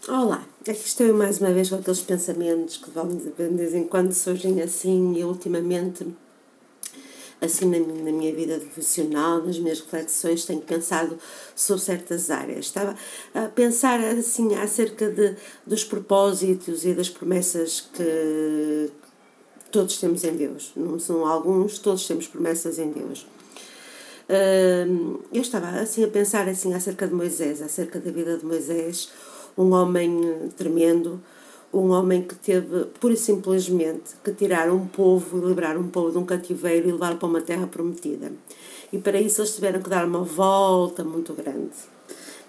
Olá, aqui estou eu mais uma vez com aqueles pensamentos que vão de vez em quando surgem assim e ultimamente, assim na minha vida devocional, nas minhas reflexões, tenho pensado sobre certas áreas. Estava a pensar assim acerca dos propósitos e das promessas que todos temos em Deus. Não são alguns, todos temos promessas em Deus. Eu estava assim a pensar assim acerca de Moisés, acerca da vida de Moisés, um homem tremendo, um homem que teve pura e simplesmente que tirar um povo e liberar um povo de um cativeiro e levá-lo para uma terra prometida. E para isso eles tiveram que dar uma volta muito grande.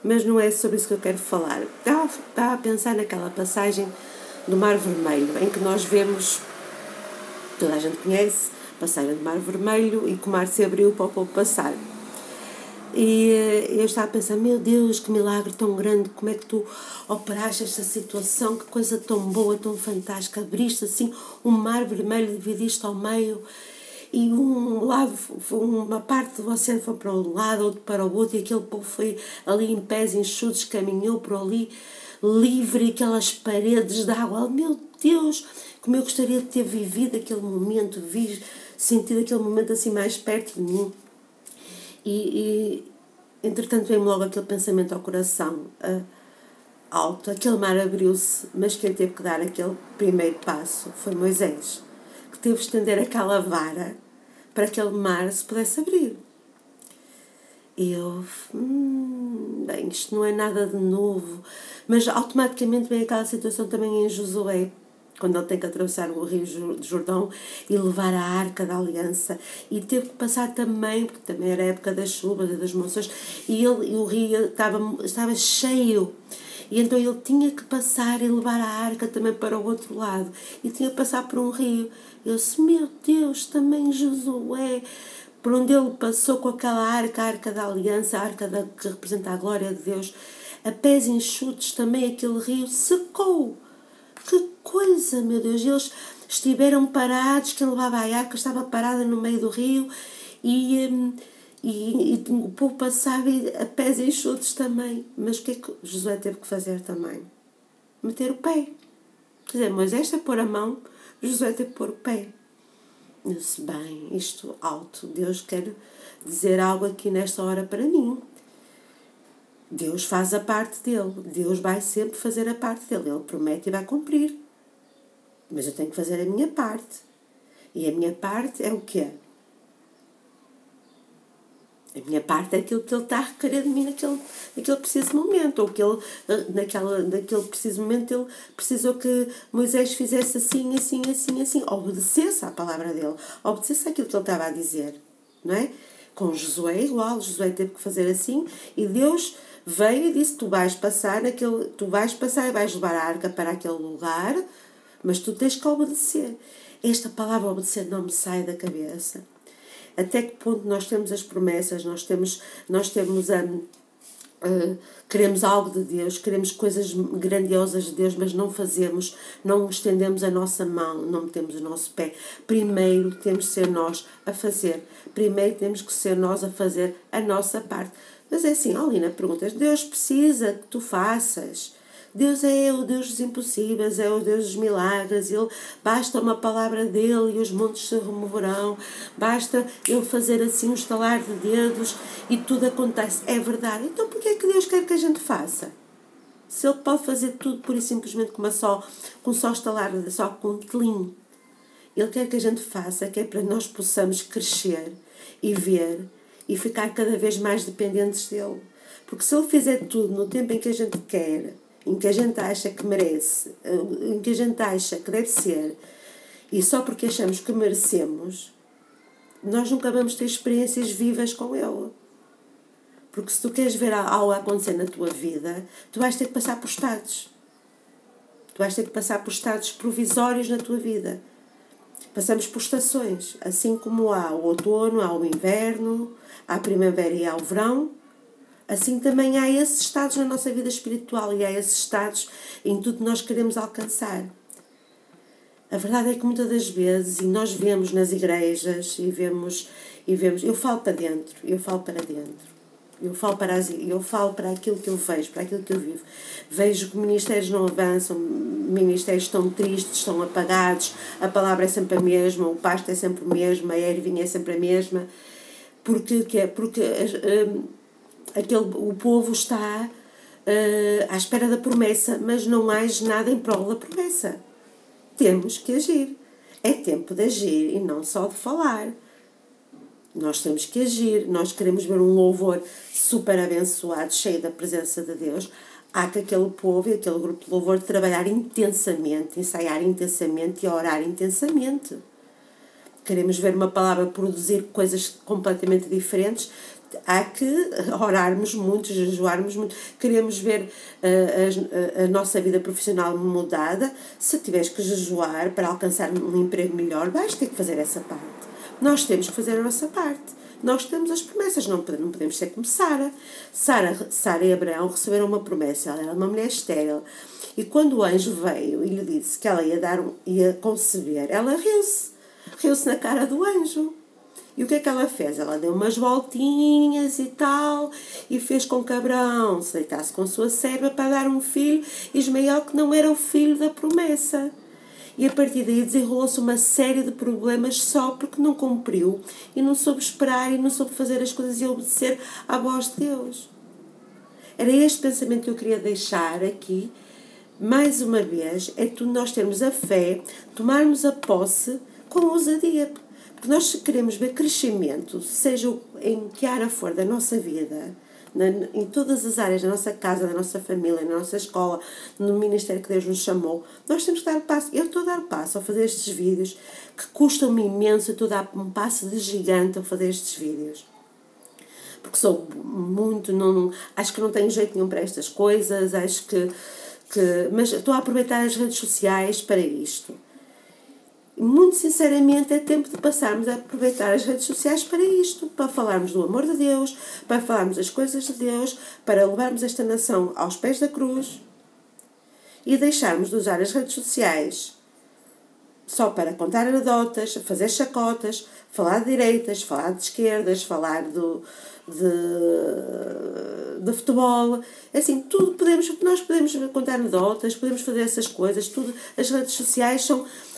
Mas não é sobre isso que eu quero falar. Estava a pensar naquela passagem do Mar Vermelho, em que nós vemos, toda a gente conhece, passagem do Mar Vermelho e que o mar se abriu para o povo passar. E eu estava a pensar, meu Deus, que milagre tão grande, como é que tu operaste esta situação, que coisa tão boa, tão fantástica, abriste assim um mar vermelho, dividiste ao meio e um lado, uma parte do oceano foi para um lado, outro para o outro, e aquele povo foi ali em pés enxutos, caminhou por ali livre, aquelas paredes de água. Meu Deus, como eu gostaria de ter vivido aquele momento, sentido aquele momento assim mais perto de mim. E entretanto veio-me logo aquele pensamento ao coração alto, aquele mar abriu-se, mas quem teve que dar aquele primeiro passo foi Moisés, que teve que estender aquela vara para que aquele mar se pudesse abrir. E eu, bem, isto não é nada de novo, mas automaticamente vem aquela situação também em Josué, quando ele tem que atravessar o Rio Jordão e levar a Arca da Aliança, e teve que passar também, porque também era a época das chuvas e das monções, e o rio estava cheio, e então ele tinha que passar e levar a arca também para o outro lado, e tinha que passar por um rio. Eu disse, meu Deus, também Josué, por onde ele passou com aquela arca, a Arca da Aliança, a arca que representa a glória de Deus, a pés enxutos também aquele rio secou. Que coisa, meu Deus! Eles estiveram parados, quem levava a arca estava parada no meio do rio e o povo passava a pés enxutos também. Mas o que é que Josué teve que fazer também? Meter o pé. Quer dizer, Moisés teve que pôr a mão, Josué teve que pôr o pé. Eu disse, bem, isto alto, Deus quer dizer algo aqui nesta hora para mim. Deus faz a parte dele. Deus vai sempre fazer a parte dele. Ele promete e vai cumprir. Mas eu tenho que fazer a minha parte. E a minha parte é o quê? A minha parte é aquilo que ele está a requerer de mim naquele preciso momento. Ou que ele, naquele preciso momento, ele precisou que Moisés fizesse assim, assim, assim, assim. Obedecesse à palavra dele. Obedecesse àquilo que ele estava a dizer. Não é? Com Josué igual. Josué teve que fazer assim. E Deus veio e disse, tu vais passar e vais levar a arca para aquele lugar, mas tu tens que obedecer. Esta palavra obedecer não me sai da cabeça. Até que ponto nós temos as promessas, nós temos queremos algo de Deus, queremos coisas grandiosas de Deus, mas não fazemos, não estendemos a nossa mão, não metemos o nosso pé. Primeiro temos que ser nós a fazer. Primeiro temos que ser nós a fazer a nossa parte. Mas é assim, Alina, perguntas, Deus precisa que tu faças. Deus é o Deus dos impossíveis, é o Deus dos milagres. Ele, basta uma palavra dele e os montes se removerão. Basta ele fazer assim um estalar de dedos e tudo acontece. É verdade. Então porquê é que Deus quer que a gente faça? Se ele pode fazer tudo pura e simplesmente com só estalar de dedos, só com um telinho. Ele quer que a gente faça, que é para nós possamos crescer e ver e ficar cada vez mais dependentes dele. Porque se ele fizer tudo no tempo em que a gente quer, em que a gente acha que merece, em que a gente acha que deve ser, e só porque achamos que merecemos, nós nunca vamos ter experiências vivas com ele. Porque se tu queres ver algo acontecer na tua vida, tu vais ter que passar por estados. Tu vais ter que passar por estados provisórios na tua vida. Passamos por estações, assim como há o outono, há o inverno, há a primavera e há o verão, assim também há esses estados na nossa vida espiritual e há esses estados em tudo que nós queremos alcançar. A verdade é que muitas das vezes, e nós vemos nas igrejas, e vemos eu falo para dentro, Eu falo para aquilo que eu vejo, para aquilo que eu vivo. Vejo que ministérios não avançam, ministérios estão tristes, estão apagados, a palavra é sempre a mesma, o pasto é sempre o mesmo, a ervinha é sempre a mesma. Porque o povo está à espera da promessa, mas não age nada em prol da promessa. Temos que agir. É tempo de agir e não só de falar. Nós temos que agir. Nós queremos ver um louvor super abençoado, cheio da presença de Deus. Há que aquele povo e aquele grupo de louvor trabalhar intensamente, ensaiar intensamente e orar intensamente. Queremos ver uma palavra produzir coisas completamente diferentes. Há que orarmos muito, jejuarmos muito. Queremos ver a nossa vida profissional mudada. Se tiveres que jejuar para alcançar um emprego melhor, vais ter que fazer essa parte. Nós temos que fazer a nossa parte. Nós temos as promessas, não podemos ser como Sara. Sara e Abraão receberam uma promessa. Ela era uma mulher estéril. E quando o anjo veio e lhe disse que ela ia conceber, ela riu-se. Riu-se na cara do anjo. E o que é que ela fez? Ela deu umas voltinhas e tal, e fez com que Abraão se deitasse com sua serva para dar um filho, Ismael, que não era o filho da promessa. E a partir daí desenrolou-se uma série de problemas só porque não cumpriu e não soube esperar e não soube fazer as coisas e obedecer à voz de Deus. Era este pensamento que eu queria deixar aqui, mais uma vez, nós termos a fé, tomarmos a posse com ousadia. Porque nós queremos ver crescimento, seja em que área for da nossa vida, em todas as áreas da nossa casa, da nossa família, na nossa escola, no ministério que Deus nos chamou, nós temos que dar passo. Eu estou a dar passo ao fazer estes vídeos, que custam-me imenso, eu estou a dar um passo de gigante ao fazer estes vídeos. Porque sou muito, acho que não tenho jeito nenhum para estas coisas, mas estou a aproveitar as redes sociais para isto. Muito sinceramente, é tempo de passarmos a aproveitar as redes sociais para isto, para falarmos do amor de Deus, para falarmos das coisas de Deus, para levarmos esta nação aos pés da cruz e deixarmos de usar as redes sociais só para contar anedotas, fazer chacotas, falar de direitas, falar de esquerdas, falar de futebol. Assim, nós podemos contar anedotas, podemos fazer essas coisas, tudo. As redes sociais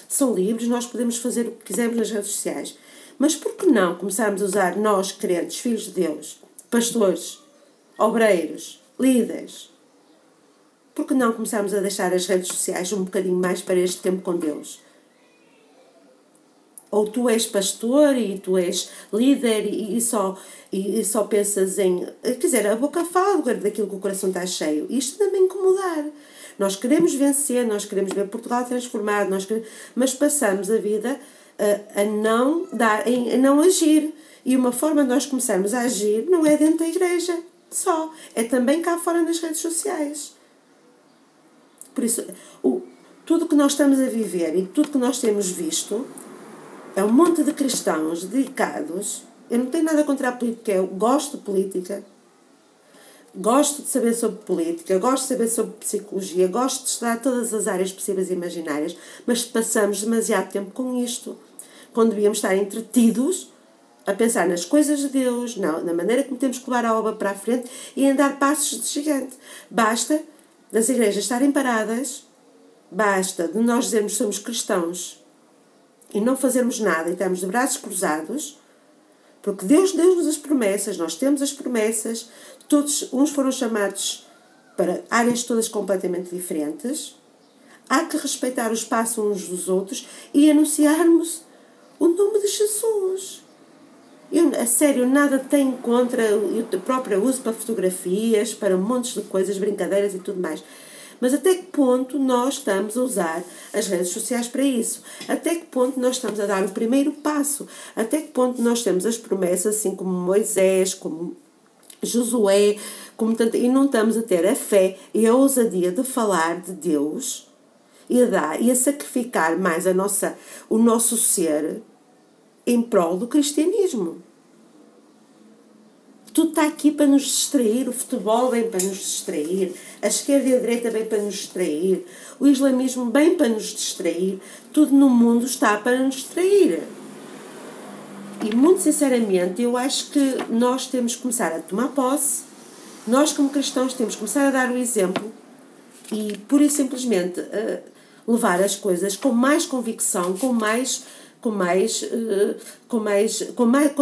são livres, nós podemos fazer o que quisermos nas redes sociais. Mas por que não começarmos a usar nós, crentes, filhos de Deus, pastores, obreiros, líderes? Por que não começarmos a deixar as redes sociais um bocadinho mais para este tempo com Deus? Ou tu és pastor e tu és líder e só pensas em... Quer dizer, a boca fala daquilo que o coração está cheio. Isto também incomodar. Nós queremos vencer, nós queremos ver Portugal transformado, mas passamos a vida a não agir. E uma forma de nós começarmos a agir não é dentro da igreja só, é também cá fora nas redes sociais. Por isso, tudo que nós estamos a viver e tudo que nós temos visto é um monte de cristãos dedicados. Eu não tenho nada contra a política, eu gosto de política. Gosto de saber sobre política, gosto de saber sobre psicologia, gosto de estudar todas as áreas possíveis e imaginárias, mas passamos demasiado tempo com isto, quando devíamos estar entretidos a pensar nas coisas de Deus, na maneira como temos que levar a obra para a frente e em dar passos de gigante. Basta das igrejas estarem paradas, basta de nós dizermos que somos cristãos e não fazermos nada e estarmos de braços cruzados, porque Deus deu-nos as promessas, nós temos as promessas, uns foram chamados para áreas todas completamente diferentes. Há que respeitar o espaço uns dos outros e anunciarmos o nome de Jesus. A sério, nada tenho contra, eu própria uso para fotografias, para montes de coisas, brincadeiras e tudo mais. Mas até que ponto nós estamos a usar as redes sociais para isso? Até que ponto nós estamos a dar o primeiro passo? Até que ponto nós temos as promessas, assim como Moisés, como Josué, e não estamos a ter a fé e a ousadia de falar de Deus e a sacrificar mais o nosso ser em prol do cristianismo. Tudo está aqui para nos distrair, o futebol vem para nos distrair, a esquerda e a direita vem para nos distrair, o islamismo vem para nos distrair, tudo no mundo está para nos distrair. E muito sinceramente, eu acho que nós temos que começar a tomar posse, nós como cristãos temos que começar a dar o exemplo e pura e simplesmente levar as coisas com mais convicção, com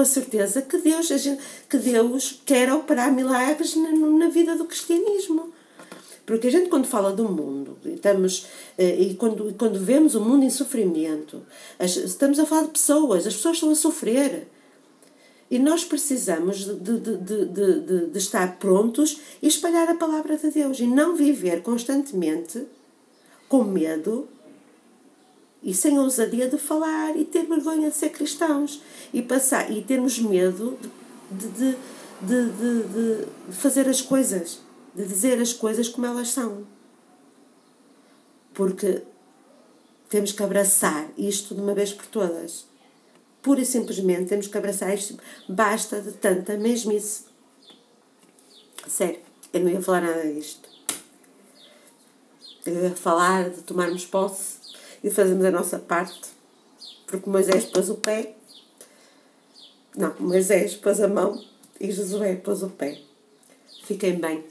a certeza que Deus quer operar milagres na vida do cristianismo. Porque a gente, quando fala do mundo, quando vemos o mundo em sofrimento, estamos a falar de pessoas, as pessoas estão a sofrer. E nós precisamos de estar prontos e espalhar a palavra de Deus e não viver constantemente com medo e sem ousadia de falar e ter vergonha de ser cristãos e termos medo de fazer as coisas, de dizer as coisas como elas são. Porque temos que abraçar isto de uma vez por todas. Pura e simplesmente temos que abraçar isto. Basta de tanta mesmice. Sério, eu não ia falar nada disto. Eu ia falar de tomarmos posse e de fazermos a nossa parte. Porque Moisés pôs o pé. Não, Moisés pôs a mão e Josué pôs o pé. Fiquem bem.